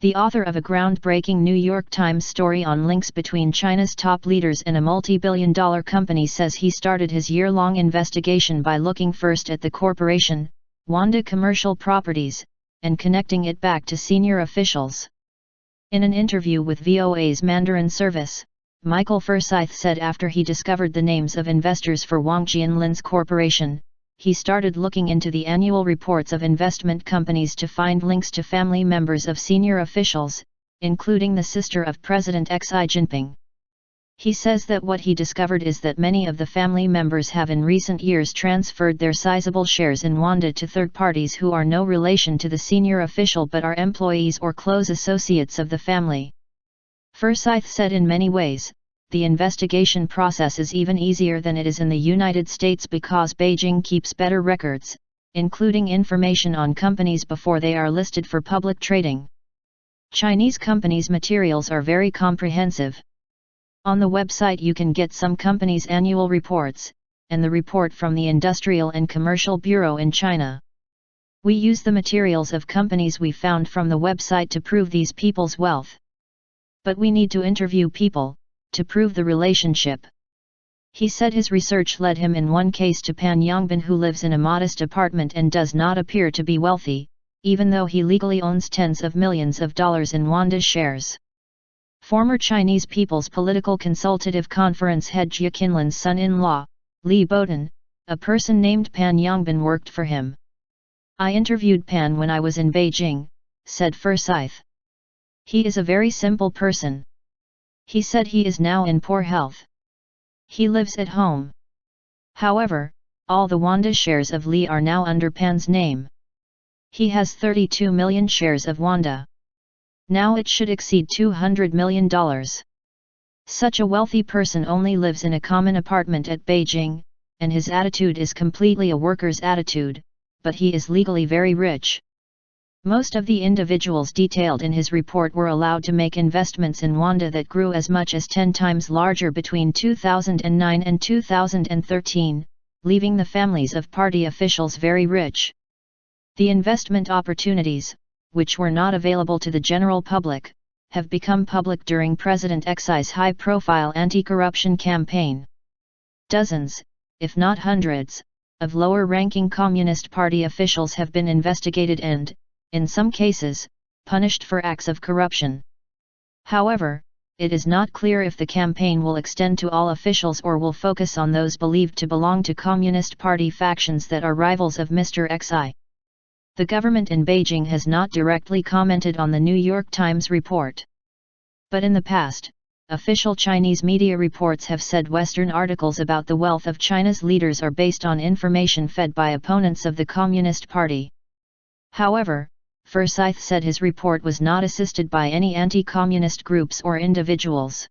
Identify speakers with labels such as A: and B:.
A: The author of a groundbreaking New York Times story on links between China's top leaders and a multi-billion-dollar company says he started his year-long investigation by looking first at the corporation, Wanda Commercial Properties, and connecting it back to senior officials. In an interview with VOA's Mandarin service, Michael Forsythe said after he discovered the names of investors for Wang Jianlin's corporation, he started looking into the annual reports of investment companies to find links to family members of senior officials, including the sister of President Xi Jinping. He says that what he discovered is that many of the family members have in recent years transferred their sizable shares in Wanda to third parties who are no relation to the senior official but are employees or close associates of the family. Forsythe said in many ways, the investigation process is even easier than it is in the United States because Beijing keeps better records, including information on companies before they are listed for public trading. Chinese companies' materials are very comprehensive. On the website you can get some companies' annual reports, and the report from the Industrial and Commercial Bureau in China. We use the materials of companies we found from the website to prove these people's wealth. But we need to interview people, to prove the relationship. He said his research led him in one case to Pan Yongbin, who lives in a modest apartment and does not appear to be wealthy, even though he legally owns tens of millions of dollars in Wanda's shares. Former Chinese People's Political Consultative Conference head Wang Jianlin's son-in-law, Li Botan, a person named Pan Yongbin, worked for him. I interviewed Pan when I was in Beijing, said Forsythe. He is a very simple person. He said he is now in poor health. He lives at home. However, all the Wanda shares of Li are now under Pan's name. He has 32 million shares of Wanda. Now it should exceed $200 million. Such a wealthy person only lives in a common apartment at Beijing, and his attitude is completely a worker's attitude, but he is legally very rich. Most of the individuals detailed in his report were allowed to make investments in Wanda that grew as much as 10 times larger between 2009 and 2013, leaving the families of party officials very rich. The investment opportunities, which were not available to the general public, have become public during President Xi's high-profile anti-corruption campaign. Dozens, if not hundreds, of lower-ranking Communist Party officials have been investigated and, in some cases, punished for acts of corruption. However, it is not clear if the campaign will extend to all officials or will focus on those believed to belong to Communist Party factions that are rivals of Mr. Xi. The government in Beijing has not directly commented on the New York Times report. But in the past, official Chinese media reports have said Western articles about the wealth of China's leaders are based on information fed by opponents of the Communist Party. However, Forsythe said his report was not assisted by any anti-communist groups or individuals.